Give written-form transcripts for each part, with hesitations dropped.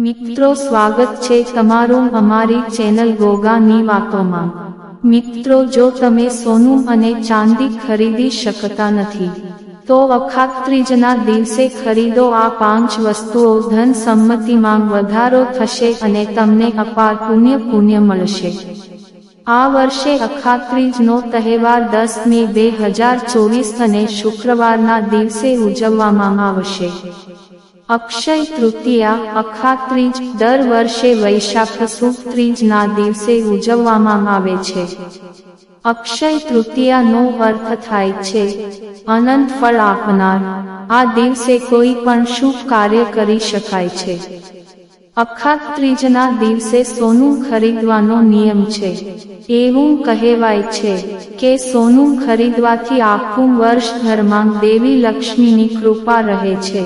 મિત્રો સ્વાગત છે તમારું અમારી ચેનલ ગોગાની વાતોમાં। મિત્રો જો તમે સોનું અને ચાંદી ખરીદી શકતા નથી તો અખાત ત્રીજના દિવસે ખરીદો આ 5 વસ્તુઓ। ધન સંપત્તિમાં વધારો થશે અને તમને અપાર પુણ્ય મળશે। આ વર્ષે અખાત ત્રીજનો તહેવાર 10 મે 2024 અને શુક્રવારના દિવસે ઉજવવામાં આવશે। અક્ષય તૃતીયા અખાત ત્રીજ દર વર્ષે વૈશાખ સુદ ત્રીજના દિવસે ઉજવવામાં આવે છે। અક્ષય તૃતીયાનો અર્થ થાય છે અનંત ફળ આપનાર। આ દિવસે કોઈ પણ શુભ કાર્ય કરી શકાય છે। અખાત ત્રીજના દિવસે સોનું ખરીદવાનો નિયમ છે। એવું કહેવાય છે કે સોનું ખરીદવાથી આખું વર્ષ ઘરમાં દેવી લક્ષ્મીની કૃપા રહે છે।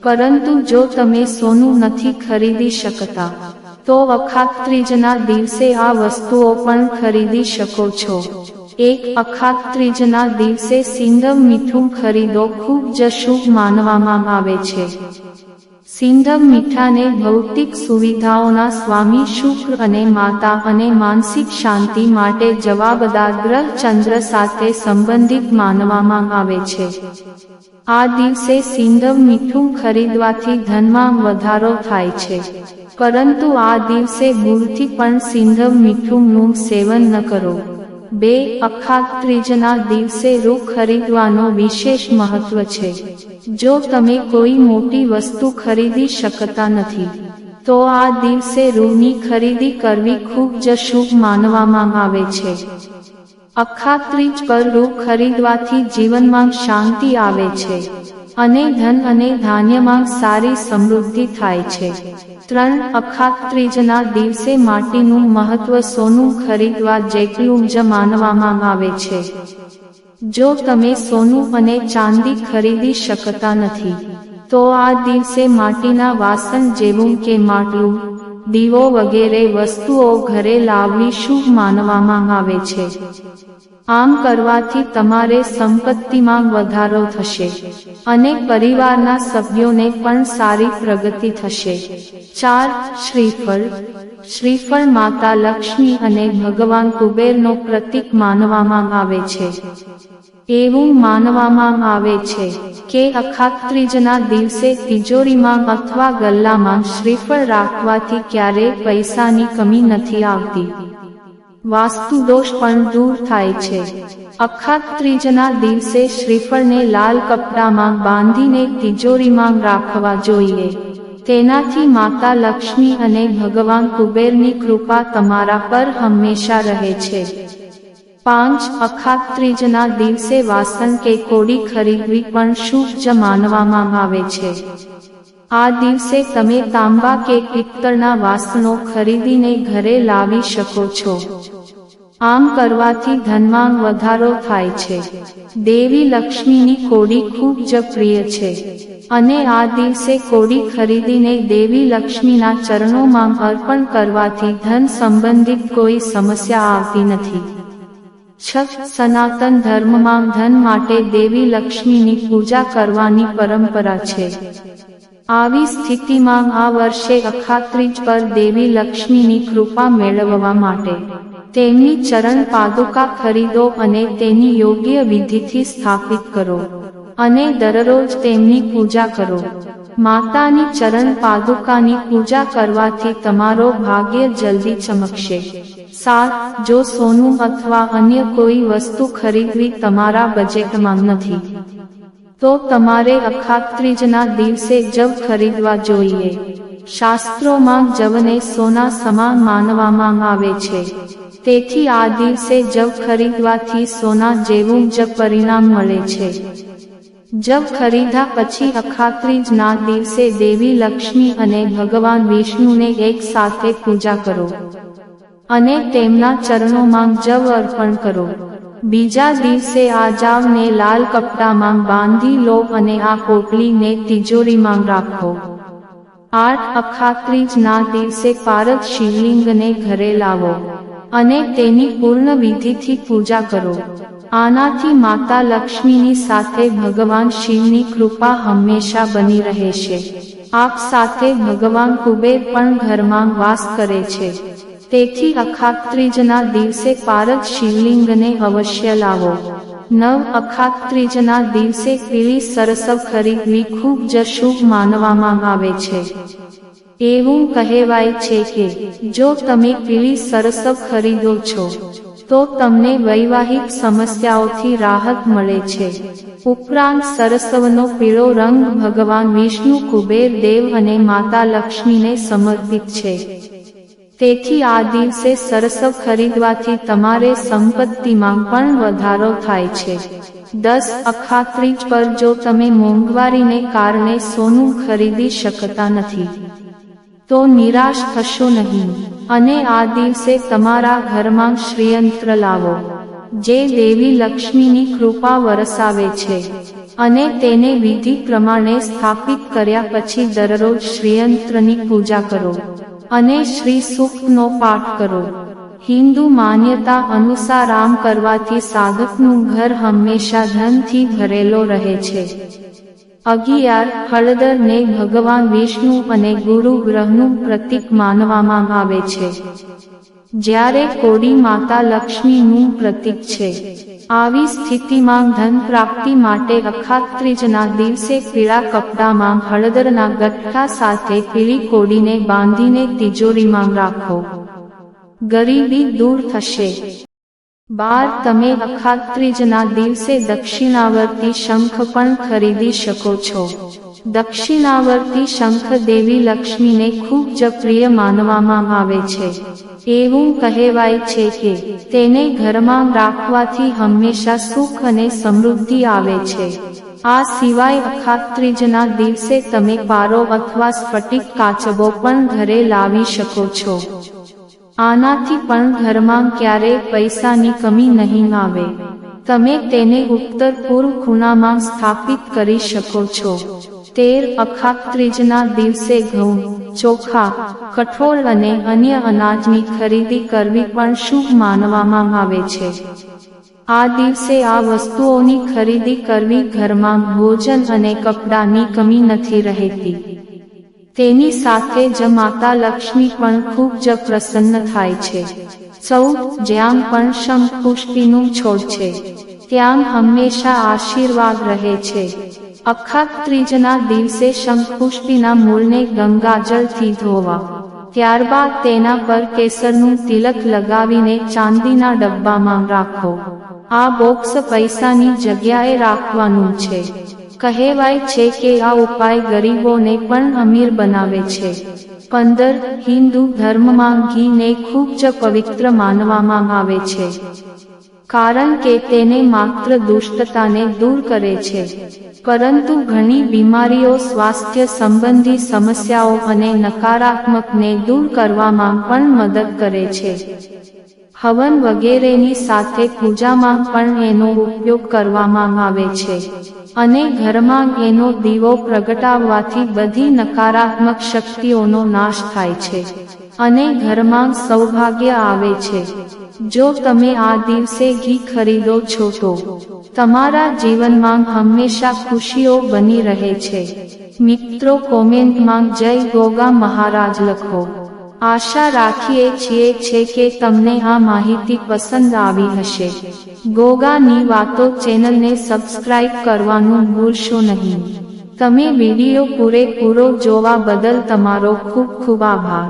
પરંતુ જો તમે સોનું નથી ખરીદી શકતા તો અખાત ત્રીજના દિવસે આ વસ્તુઓ પણ ખરીદી શકો છો। અખાત ત્રીજના દિવસે સિંધવ મીઠું ખરીદો ખૂબ જ શુભ માનવામાં આવે છે। સિંધવ મીઠાને ભૌતિક સુવિધાઓના સ્વામી શુક્ર અને માતા અને માનસિક શાંતિ માટે જવાબદાર ગ્રહ ચંદ્ર સાથે સંબંધિત માનવામાં આવે છે। આ દિવસે સિંધવ મીઠું ખરીદવાથી ધનમાં વધારો થાય છે, પરંતુ આ દિવસે ભૂલથી પણ સિંધવ મીઠુંનું સેવન ન કરો। અખાત ત્રીજના દિવસે રૂ ખરીદવાનો વિશેષ મહત્વ છે। જો તમે કોઈ મોટી વસ્તુ ખરીદી શકતા નથી તો આ દિવસે રૂની ખરીદી કરવી ખૂબ જ શુભ માનવામાં આવે છે। અખાત ત્રીજ પર રૂ ખરીદવાથી જીવનમાં શાંતિ આવે છે અને ધન અને ધાન્યમાં સારી સમૃદ્ધિ થાય છે। અખાત ત્રીજના દિવસે માટીનું મહત્વ સોનું ખરીદવા જેટલું જ માનવામાં આવે છે। જો તમે સોનું અને ચાંદી ખરીદી શકતા નથી તો આ દિવસે માટીના વાસણ જેવું કે માટલું, દીવો વગેરે વસ્તુઓ ઘરે લાવવી શુભ માનવામાં આવે છે। આમ કરવાથી તમારે સંપત્તિમાં વધારો થશે અને પરિવારના સભ્યોને પણ સારી પ્રગતિ થશે। શ્રીફળ શ્રીફળ માતા લક્ષ્મી અને ભગવાન કુબેરનો પ્રતીક માનવામાં આવે છે। એવું માનવામાં આવે છે કે અખાત ત્રીજના દિવસે તિજોરીમાં અથવા ગલ્લામાં શ્રીફળ રાખવાથી ક્યારેય પૈસાની કમી નથી આવતી। વાસ્તુ દોષ પણ દૂર થાય છે। અખાત ત્રીજના દિવસે શ્રીફળને લાલ કપડામાં બાંધીને તિજોરીમાં રાખવા જોઈએ। તેનાથી માતા લક્ષ્મી અને ભગવાન કુબેરની કૃપા તમારા પર હંમેશા રહે છે। અખાત ત્રીજના દિવસે વાસણ કે કોડી ખરીદવી પણ શુભ જ માનવામાં આવે છે। આ દિવસે તમે તાંબા કે પિત્તળના વાસણો ખરીદીને ઘરે લાવી શકો છો। આમ કરવાથી ધનમાં વધારો થાય છે। દેવી લક્ષ્મીની કોડી ખૂબ જ પ્રિય છે અને આ દિવસે કોડી ખરીદીને દેવી લક્ષ્મીના ચરણોમાં અર્પણ કરવાથી ધન સંબંધિત કોઈ સમસ્યા આવતી નથી। સનાતન ધર્મમાં ધન માટે દેવી લક્ષ્મીની પૂજા કરવાની પરંપરા છે। આવી સ્થિતિમાં આ વર્ષે અખાત ત્રીજ પર દેવી લક્ષ્મીની કૃપા મેળવવા માટે તેમની ચરણ પાદુકા ખરીદો અને તેની યોગ્ય વિધિથી સ્થાપિત કરો અને દરરોજ તેમની પૂજા કરો। માતાની ચરણ પાદુકાની પૂજા કરવાથી તમારો ભાગ્ય જલ્દી ચમકશે। જો સોનું અથવા અન્ય કોઈ વસ્તુ ખરીદવી તમારા બજેટમાં નથી તો તમારે અખાત ત્રીજના દિવસે જવ ખરીદવા જોઈએ। શાસ્ત્રોમાં જવને સોના સમાન માનવામાં આવે છે, તેથી આ દિવસે જવ ખરીદવાથી સોના જેવું જ પરિણામ મળે છે। જવ ખરીદ્યા પછી અખાત ત્રીજના દિવસે દેવી લક્ષ્મી અને ભગવાન વિષ્ણુને એક સાથે પૂજા કરો અને તેમના ચરણોમાં જવ અર્પણ કરો। બીજા દિવસે આ જાવને લાલ કપડામાં બાંધી લો અને આ પોટલીને તિજોરીમાં રાખો। અખાત ત્રીજના દિવસે પારદ શિવલિંગને ઘરે લાવો અને તેની પૂર્ણ વિધિથી પૂજા કરો। આનાથી માતા લક્ષ્મીની સાથે ભગવાન શિવની કૃપા હંમેશા બની રહેશે। આપ સાથે ભગવાન કુબેર પણ ઘરમાં વાસ કરે છે, તેથી અખાત ત્રીજના દિવસે પારદ શિવલિંગને અવશ્ય લાવો. 9. અખાત ત્રીજના દિવસે પીળી સરસવ ખરીદવી ખૂબ જ શુભ માનવામાં આવે છે. એવું કહેવાય છે કે જો તમે પીળી સરસવ ખરીદો છો તો તમને વૈવાહિક સમસ્યાઓથી રાહત મળે છે. ઉપરાંત સરસવનો પીળો રંગ ભગવાન વિષ્ણુ, કુબેર દેવ અને માતા લક્ષ્મીને સમર્પિત છે. તેથી આ દિવસે સરસવ ખરીદવાથી તમારે સંપત્તિમાં પણ વધારો થાય છે. 10. અખાત ત્રીજ પર જો તમે મોંઘવારીને કારણે સોનું ખરીદી શકતા નથી તો નિરાશ થશો નહીં અને આ દિવસે તમારા ઘરમાં શ્રીયંત્ર લાવો, જે દેવી લક્ષ્મીની કૃપા વરસાવે છે, અને તેને વિધિ પ્રમાણે સ્થાપિત કર્યા પછી દરરોજ શ્રીયંત્રની પૂજા કરો અને શ્રી સૂક્તનો પાઠ કરો. હિન્દુ માન્યતા અનુસાર આમ કરવાથી સાધકનું ઘર હંમેશા ધનથી ભરેલો રહે છે. 11. હળદરને ભગવાન વિષ્ણુ અને ગુરુ ગ્રહનું પ્રતીક માનવામાં આવે છે, જ્યારે કોડી માતા લક્ષ્મીનું પ્રતીક છે. આવી સ્થિતિમાં ધન પ્રાપ્તિ માટે અખાત ત્રીજના દિવસે પીળા કપડામાં હળદરના ગઠ્ઠા સાથે પીળી કોડીને બાંધીને તિજોરીમાં રાખો. ગરીબી દૂર થશે. 12. તમે અખાત ત્રીજના દિવસે દક્ષિણાવર્તી શંખ પણ ખરીદી શકો છો. દક્ષિણાવર્તી શંખ દેવી લક્ષ્મીને ખૂબ જ પ્રિય માનવામાં આવે છે. એવું કહેવાય છે કે તેને ઘરમાં રાખવાથી હંમેશા સુખ અને સમૃદ્ધિ આવે છે. આ સિવાય અખાત ત્રીજના દિવસે તમે પારો અથવા સ્ફટિક કાચબો પણ ઘરે લાવી શકો છો. આનાથી પણ ઘરમાં ક્યારેય પૈસાની કમી નહીં આવે. તમે તેને ઉત્તર પૂર્વ ખૂણામાં સ્થાપિત કરી શકો છો. 13. અખાત ત્રીજના દિવસે ઘઉં, ચોખા, કઠોળ અને અન્ય અનાજની ખરીદી કરવી પણ શુભ માનવામાં આવે છે. આ દિવસે આ વસ્તુઓની ખરીદી કરવી ઘરમાં ભોજન અને કપડાની કમી નથી રહેતી. તેની સાથે જ માતા લક્ષ્મી પણ ખૂબ જ પ્રસન્ન થાય છે. 14. જ્યાં પણ શંખ પુષ્પીનું છોડ છે ત્યાં હંમેશા આશીર્વાદ રહે છે. અખાત ત્રીજના દિવસે શંખ પુષ્પીના મૂળને ગંગાજળથી ધોવા, ત્યારબાદ તેના પર કેસરનું તિલક લગાવીને ચાંદીના ડબ્બામાં રાખો. આ બોક્સ પૈસાની જગ્યાએ રાખવાનું છે. કહેવાય છે કે આ ઉપાય ગરીબોને પણ અમીર બનાવે છે. 15. હિન્દુ ધર્મમાં ઘીને ખૂબ જ પવિત્ર માનવામાં આવે છે, કારણ કે તેને માત્ર દુષ્ટતાને દૂર કરે છે, પરંતુ ઘણી બીમારીઓ, સ્વાસ્થ્ય સંબંધી સમસ્યાઓ અને નકારાત્મકને દૂર કરવામાં પણ મદદ કરે છે. હવન વગેરેની સાથે પૂજામાં પણ એનો ઉપયોગ કરવામાં આવે છે, અને ઘરમાં એનો દીવો પ્રગટાવવાથી બધી નકારાત્મક શક્તિઓનો નાશ થાય છે અને ઘરમાં સૌભાગ્ય આવે છે. જો તમે આ દિવસે ઘી ખરીદો છો તો તમારા જીવનમાં હંમેશા ખુશીઓ બની રહે છે. મિત્રો, કોમેન્ટમાં જય ગોગા મહારાજ લખો. આશા રાખીએ છીએ કે તમને આ માહિતી પસંદ આવી હશે. ગોગાની વાતો ચેનલને સબસ્ક્રાઇબ કરવાનું ભૂલશો નહીં. તમે વિડીયો પૂરેપૂરો જોવા બદલ તમારો ખૂબ ખૂબ આભાર.